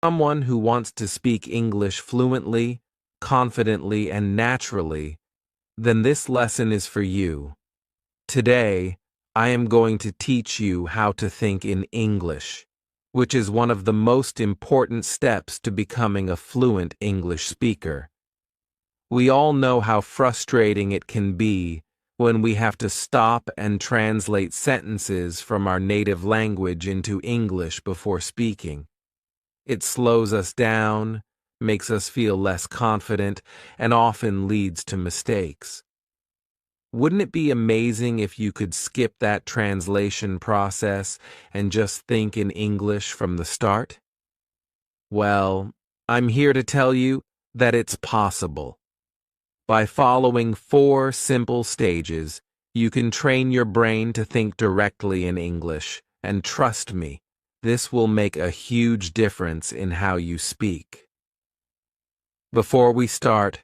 Someone who wants to speak English fluently, confidently, and naturally, then this lesson is for you. Today, I am going to teach you how to think in English, which is one of the most important steps to becoming a fluent English speaker. We all know how frustrating it can be when we have to stop and translate sentences from our native language into English before speaking. It slows us down, makes us feel less confident, and often leads to mistakes. Wouldn't it be amazing if you could skip that translation process and just think in English from the start? Well, I'm here to tell you that it's possible. By following 4 simple stages, you can train your brain to think directly in English, and trust me, this will make a huge difference in how you speak. Before we start,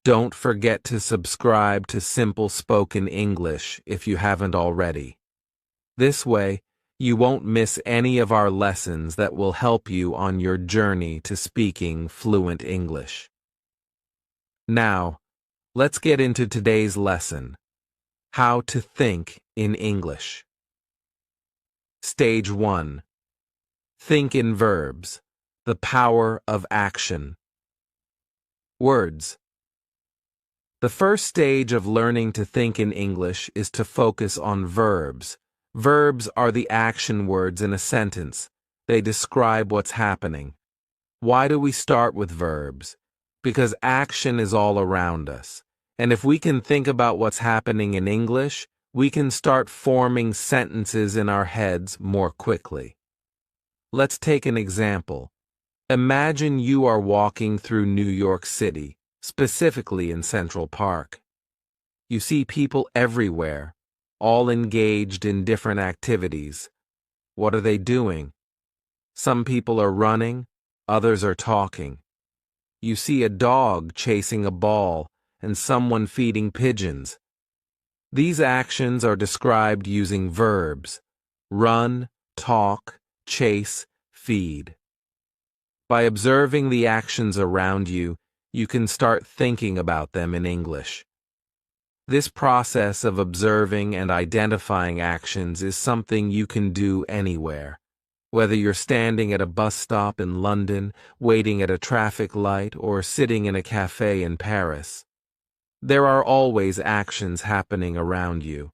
don't forget to subscribe to Simple Spoken English if you haven't already. This way, you won't miss any of our lessons that will help you on your journey to speaking fluent English. Now, let's get into today's lesson: how to think in English. Stage 1. Think in verbs. The power of action. Words. The first stage of learning to think in English is to focus on verbs. Verbs are the action words in a sentence. They describe what's happening. Why do we start with verbs? Because action is all around us. And if we can think about what's happening in English, we can start forming sentences in our heads more quickly. Let's take an example. Imagine you are walking through New York City, specifically in Central Park. You see people everywhere, all engaged in different activities. What are they doing? Some people are running, others are talking. You see a dog chasing a ball and someone feeding pigeons. These actions are described using verbs: run, talk, chase, feed. By observing the actions around you, you can start thinking about them in English. This process of observing and identifying actions is something you can do anywhere. Whether you're standing at a bus stop in London, waiting at a traffic light, or sitting in a cafe in Paris, there are always actions happening around you.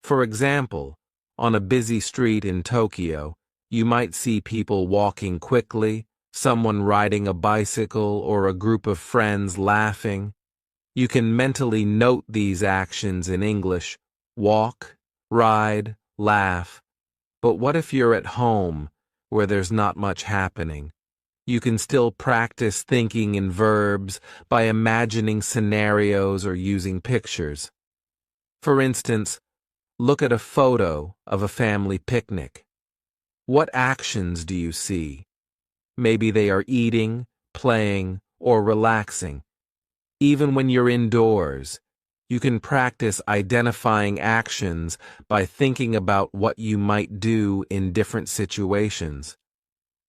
For example, on a busy street in Tokyo, you might see people walking quickly, someone riding a bicycle, or a group of friends laughing. You can mentally note these actions in English: walk, ride, laugh. But what if you're at home, where there's not much happening? You can still practice thinking in verbs by imagining scenarios or using pictures. For instance, look at a photo of a family picnic. What actions do you see? Maybe they are eating, playing, or relaxing. Even when you're indoors, you can practice identifying actions by thinking about what you might do in different situations.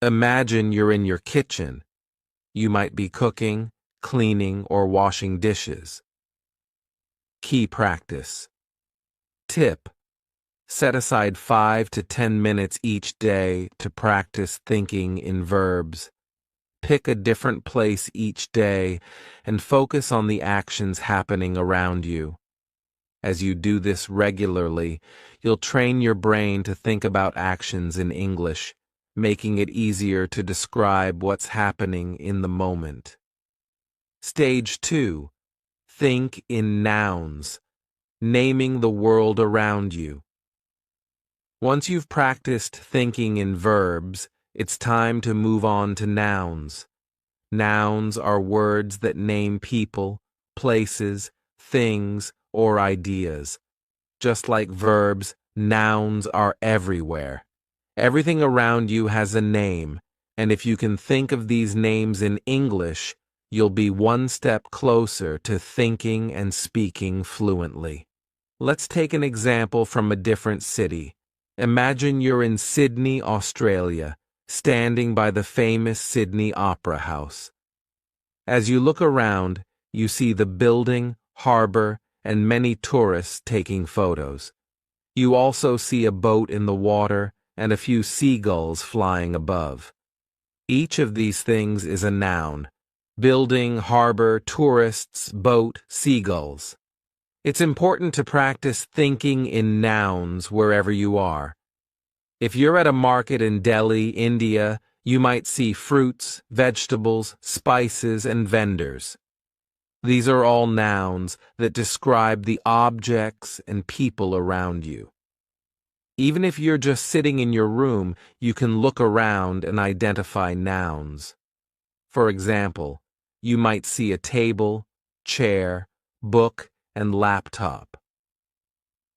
Imagine you're in your kitchen. You might be cooking, cleaning, or washing dishes. Key practice. Tip: set aside 5 to 10 minutes each day to practice thinking in verbs. Pick a different place each day and focus on the actions happening around you. As you do this regularly, you'll train your brain to think about actions in English, making it easier to describe what's happening in the moment. Stage 2. Think in nouns. Naming the world around you. Once you've practiced thinking in verbs, it's time to move on to nouns. Nouns are words that name people, places, things, or ideas. Just like verbs, nouns are everywhere. Everything around you has a name, and if you can think of these names in English, you'll be one step closer to thinking and speaking fluently. Let's take an example from a different city. Imagine you're in Sydney, Australia, standing by the famous Sydney Opera House. As you look around, you see the building, harbor, and many tourists taking photos. You also see a boat in the water and a few seagulls flying above. Each of these things is a noun: building, harbor, tourists, boat, seagulls. It's important to practice thinking in nouns wherever you are. If you're at a market in Delhi, India, you might see fruits, vegetables, spices, and vendors. These are all nouns that describe the objects and people around you. Even if you're just sitting in your room, you can look around and identify nouns. For example, you might see a table, chair, book, and laptop.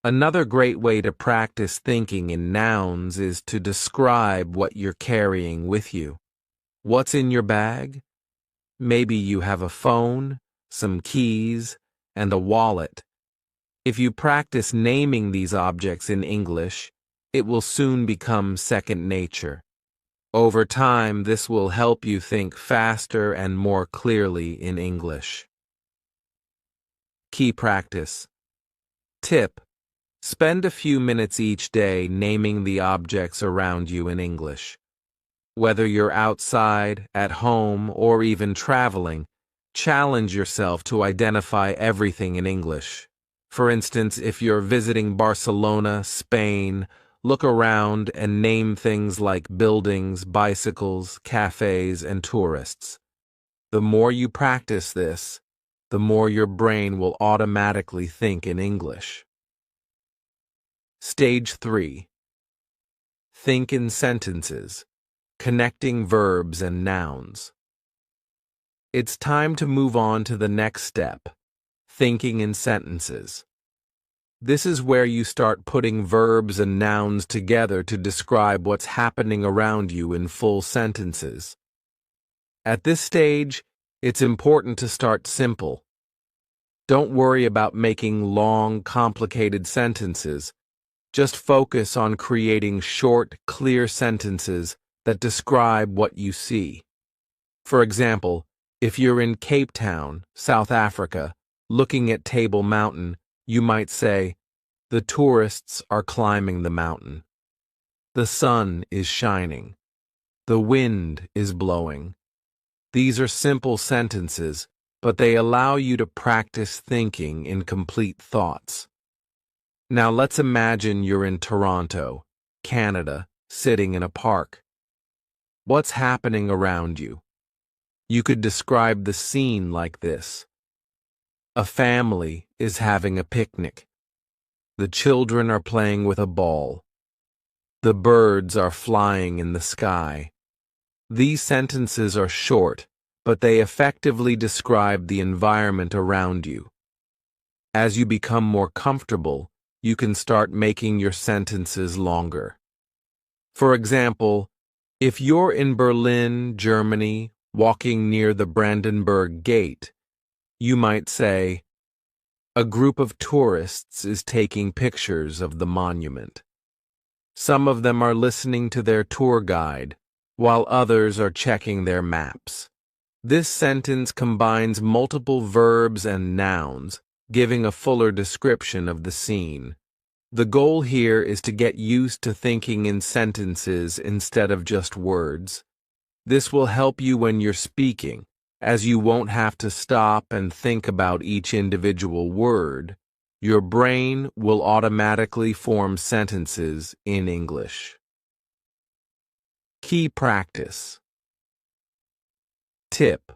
Another great way to practice thinking in nouns is to describe what you're carrying with you. What's in your bag? Maybe you have a phone, some keys, and a wallet. If you practice naming these objects in English, it will soon become second nature. Over time, this will help you think faster and more clearly in English. Key practice. Tip: spend a few minutes each day naming the objects around you in English. Whether you're outside, at home, or even traveling, challenge yourself to identify everything in English. For instance, if you're visiting Barcelona, Spain, look around and name things like buildings, bicycles, cafes, and tourists. The more you practice this, the more your brain will automatically think in English. Stage 3. Think in sentences, connecting verbs and nouns. It's time to move on to the next step, thinking in sentences. This is where you start putting verbs and nouns together to describe what's happening around you in full sentences. At this stage, it's important to start simple. Don't worry about making long, complicated sentences. Just focus on creating short, clear sentences that describe what you see. For example, if you're in Cape Town, South Africa, looking at Table Mountain, you might say, "The tourists are climbing the mountain. The sun is shining. The wind is blowing." These are simple sentences, but they allow you to practice thinking in complete thoughts. Now let's imagine you're in Toronto, Canada, sitting in a park. What's happening around you? You could describe the scene like this. A family is having a picnic. The children are playing with a ball. The birds are flying in the sky. These sentences are short, but they effectively describe the environment around you. As you become more comfortable, you can start making your sentences longer. For example, if you're in Berlin, Germany, walking near the Brandenburg Gate, you might say, "A group of tourists is taking pictures of the monument. Some of them are listening to their tour guide, while others are checking their maps." This sentence combines multiple verbs and nouns, giving a fuller description of the scene. The goal here is to get used to thinking in sentences instead of just words. This will help you when you're speaking, as you won't have to stop and think about each individual word. Your brain will automatically form sentences in English. Key practice. Tip: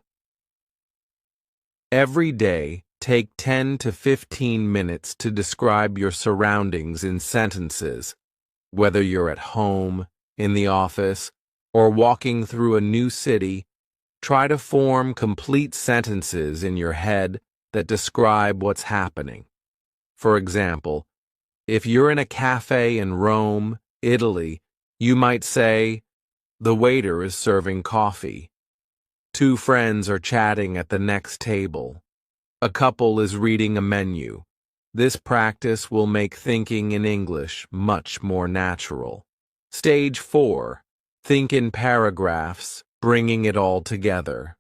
every day, take 10 to 15 minutes to describe your surroundings in sentences, whether you're at home, in the office, or walking through a new city. Try to form complete sentences in your head that describe what's happening. For example, if you're in a cafe in Rome, Italy, you might say, "The waiter is serving coffee. Two friends are chatting at the next table. A couple is reading a menu." This practice will make thinking in English much more natural. Stage 4. Think in paragraphs, bringing it all together.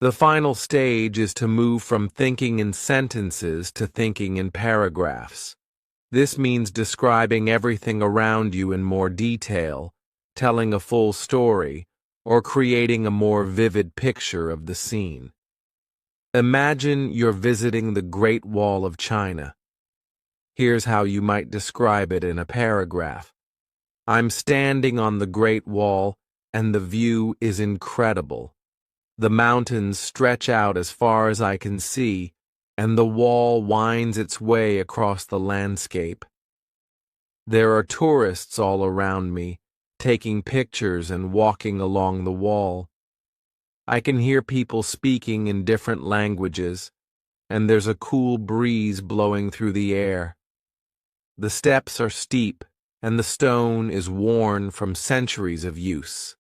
The final stage is to move from thinking in sentences to thinking in paragraphs. This means describing everything around you in more detail, telling a full story, or creating a more vivid picture of the scene. Imagine you're visiting the Great Wall of China. Here's how you might describe it in a paragraph. I'm standing on the Great Wall, and the view is incredible. The mountains stretch out as far as I can see, and the wall winds its way across the landscape. There are tourists all around me, taking pictures and walking along the wall. I can hear people speaking in different languages, and there's a cool breeze blowing through the air. The steps are steep, and the stone is worn from centuries of use.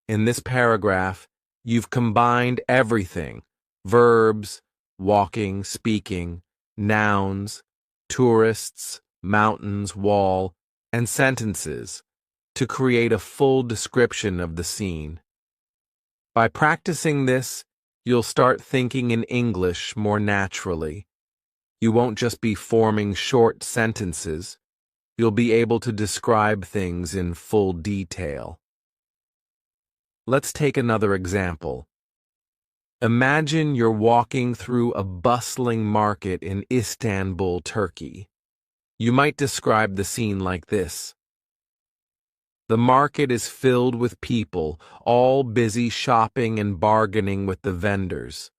In this paragraph, you've combined everything: verbs, walking, speaking, nouns, tourists, mountains, wall, and sentences to create a full description of the scene. By practicing this, you'll start thinking in English more naturally. You won't just be forming short sentences. You'll be able to describe things in full detail. Let's take another example. Imagine you're walking through a bustling market in Istanbul, Turkey. You might describe the scene like this. The market is filled with people, all busy shopping and bargaining with the vendors.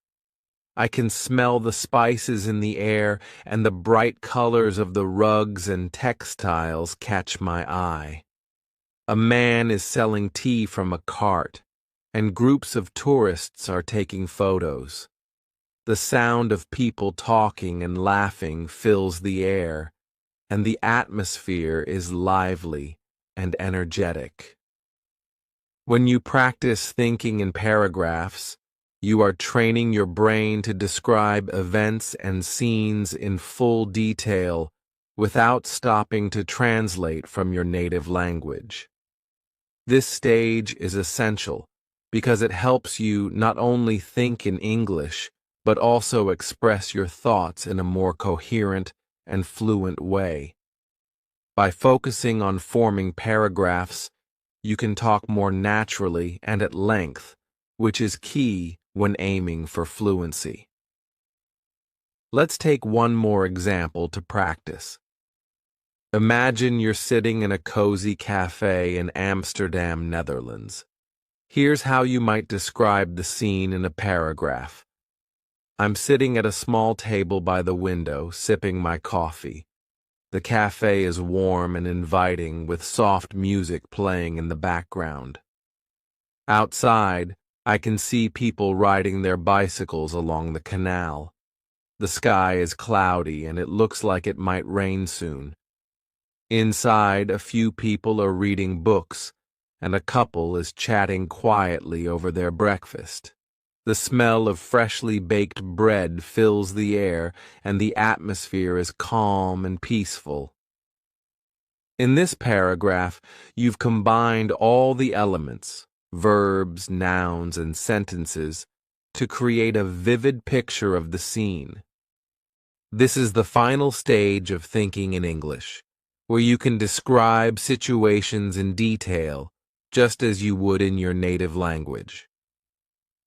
I can smell the spices in the air, and the bright colors of the rugs and textiles catch my eye. A man is selling tea from a cart, and groups of tourists are taking photos. The sound of people talking and laughing fills the air, and the atmosphere is lively and energetic. When you practice thinking in paragraphs, you are training your brain to describe events and scenes in full detail without stopping to translate from your native language. This stage is essential because it helps you not only think in English, but also express your thoughts in a more coherent and fluent way. By focusing on forming paragraphs, you can talk more naturally and at length, which is key when aiming for fluency. Let's take one more example to practice. Imagine you're sitting in a cozy cafe in Amsterdam, Netherlands. Here's how you might describe the scene in a paragraph. I'm sitting at a small table by the window, sipping my coffee. The cafe is warm and inviting, with soft music playing in the background. Outside, I can see people riding their bicycles along the canal. The sky is cloudy and it looks like it might rain soon. Inside, a few people are reading books, and a couple is chatting quietly over their breakfast. The smell of freshly baked bread fills the air, and the atmosphere is calm and peaceful. In this paragraph, you've combined all the elements, verbs, nouns, and sentences, to create a vivid picture of the scene. This is the final stage of thinking in English, where you can describe situations in detail, just as you would in your native language.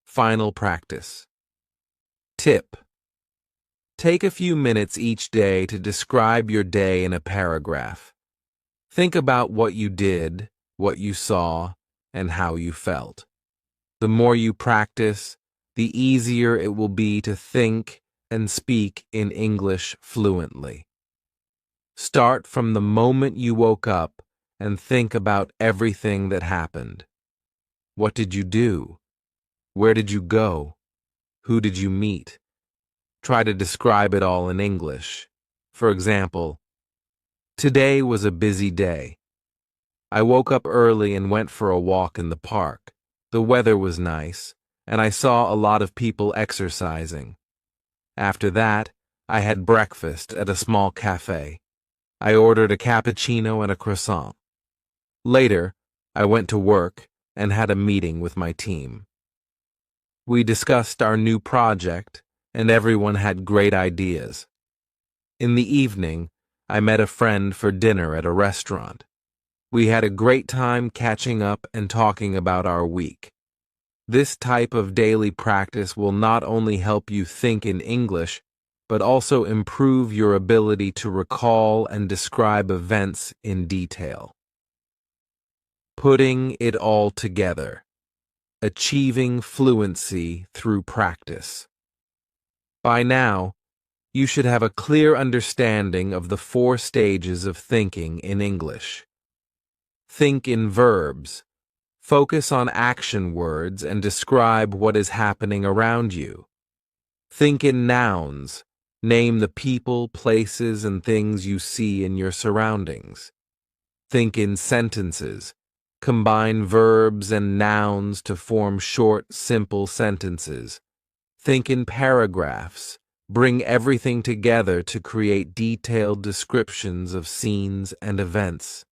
Final practice. Tip: take a few minutes each day to describe your day in a paragraph. Think about what you did, what you saw, and how you felt. The more you practice, the easier it will be to think and speak in English fluently. Start from the moment you woke up and think about everything that happened. What did you do? Where did you go? Who did you meet? Try to describe it all in English. For example, today was a busy day. I woke up early and went for a walk in the park. The weather was nice, and I saw a lot of people exercising. After that, I had breakfast at a small cafe. I ordered a cappuccino and a croissant. Later, I went to work and had a meeting with my team. We discussed our new project, and everyone had great ideas. In the evening, I met a friend for dinner at a restaurant. We had a great time catching up and talking about our week. This type of daily practice will not only help you think in English, but also improve your ability to recall and describe events in detail. Putting it all together. Achieving fluency through practice. By now, you should have a clear understanding of the 4 stages of thinking in English. Think in verbs. Focus on action words and describe what is happening around you. Think in nouns. Name the people, places, and things you see in your surroundings. Think in sentences. Combine verbs and nouns to form short, simple sentences. Think in paragraphs. Bring everything together to create detailed descriptions of scenes and events.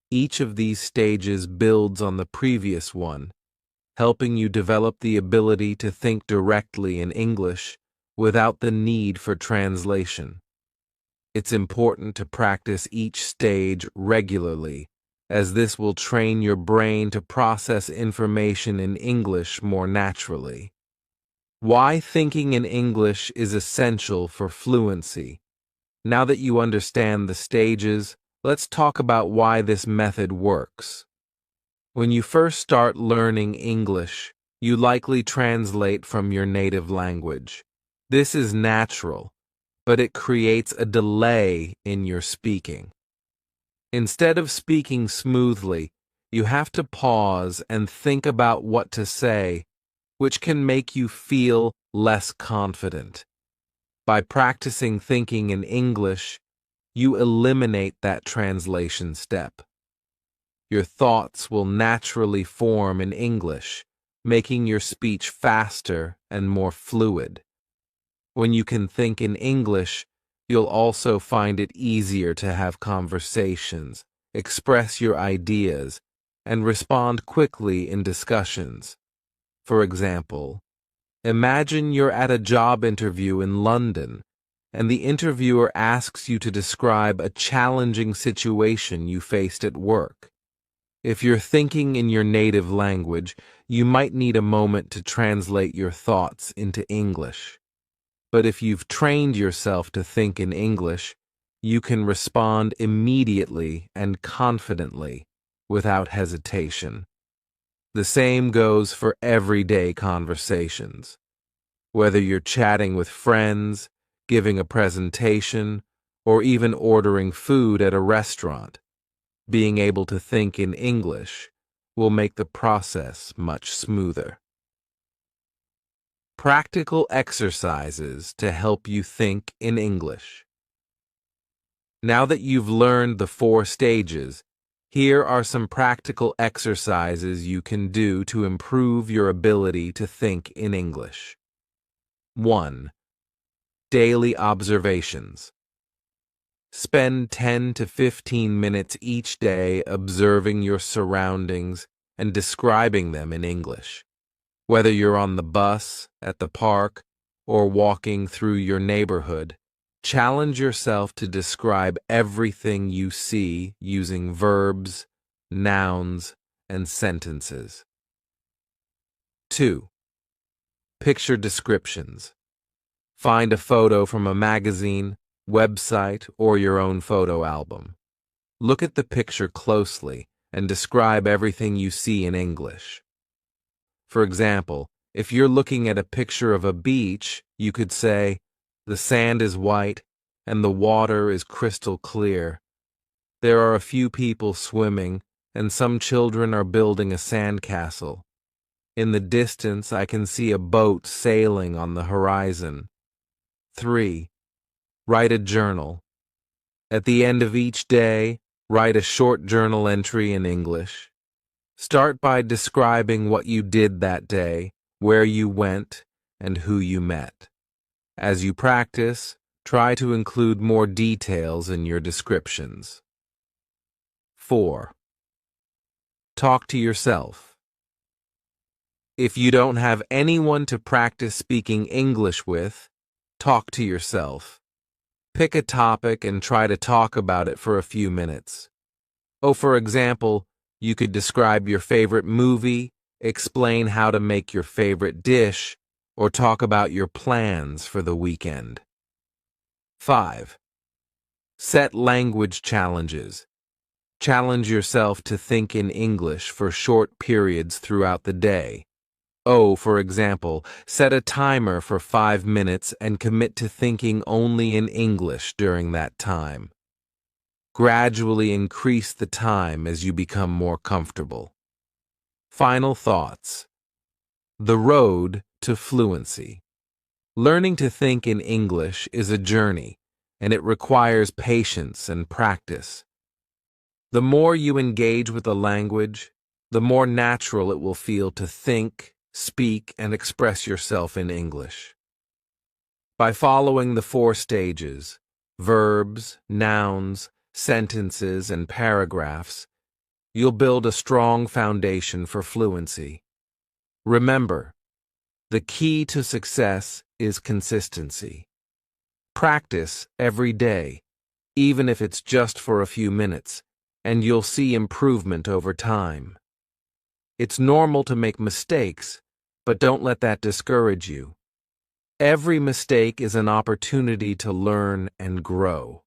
Each of these stages builds on the previous one, helping you develop the ability to think directly in English without the need for translation. It's important to practice each stage regularly, as this will train your brain to process information in English more naturally. Why thinking in English is essential for fluency. Now that you understand the stages, let's talk about why this method works. When you first start learning English, you likely translate from your native language. This is natural, but it creates a delay in your speaking. Instead of speaking smoothly, you have to pause and think about what to say, which can make you feel less confident. By practicing thinking in English, you eliminate that translation step. Your thoughts will naturally form in English, making your speech faster and more fluid. When you can think in English, you'll also find it easier to have conversations, express your ideas, and respond quickly in discussions. For example, imagine you're at a job interview in London, and the interviewer asks you to describe a challenging situation you faced at work. If you're thinking in your native language, you might need a moment to translate your thoughts into English. But if you've trained yourself to think in English, you can respond immediately and confidently, without hesitation. The same goes for everyday conversations. Whether you're chatting with friends, giving a presentation, or even ordering food at a restaurant, being able to think in English will make the process much smoother. Practical exercises to help you think in English. Now that you've learned the 4 stages, here are some practical exercises you can do to improve your ability to think in English. 1. Daily observations. Spend 10 to 15 minutes each day observing your surroundings and describing them in English. Whether you're on the bus, at the park, or walking through your neighborhood, challenge yourself to describe everything you see using verbs, nouns, and sentences. 2. Picture descriptions. Find a photo from a magazine, website, or your own photo album. Look at the picture closely and describe everything you see in English. For example, if you're looking at a picture of a beach, you could say, "The sand is white and the water is crystal clear. There are a few people swimming and some children are building a sandcastle. In the distance, I can see a boat sailing on the horizon." 3. Write a journal. At the end of each day, write a short journal entry in English. Start by describing what you did that day, where you went, and who you met. As you practice, try to include more details in your descriptions. 4. Talk to yourself. If you don't have anyone to practice speaking English with, talk to yourself. Pick a topic and try to talk about it for a few minutes. For example, you could describe your favorite movie, explain how to make your favorite dish, or talk about your plans for the weekend. 5. Set language challenges. Challenge yourself to think in English for short periods throughout the day. For example, set a timer for 5 minutes and commit to thinking only in English during that time. Gradually increase the time as you become more comfortable. Final thoughts. The road to fluency. Learning to think in English is a journey, and it requires patience and practice. The more you engage with the language, the more natural it will feel to think, speak, and express yourself in English. By following the 4 stages, verbs, nouns, sentences, and paragraphs, you'll build a strong foundation for fluency. Remember, the key to success is consistency. Practice every day, even if it's just for a few minutes, and you'll see improvement over time. It's normal to make mistakes, but don't let that discourage you. Every mistake is an opportunity to learn and grow.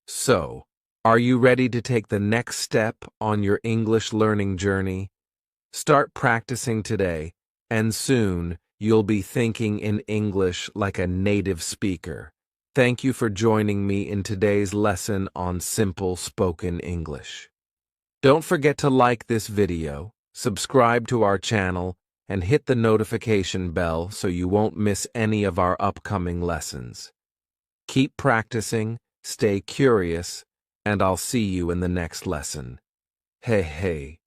So, are you ready to take the next step on your English learning journey? Start practicing today, and soon you'll be thinking in English like a native speaker. Thank you for joining me in today's lesson on simple spoken English. Don't forget to like this video, subscribe to our channel, and hit the notification bell so you won't miss any of our upcoming lessons. Keep practicing, stay curious, and I'll see you in the next lesson. Hey, hey.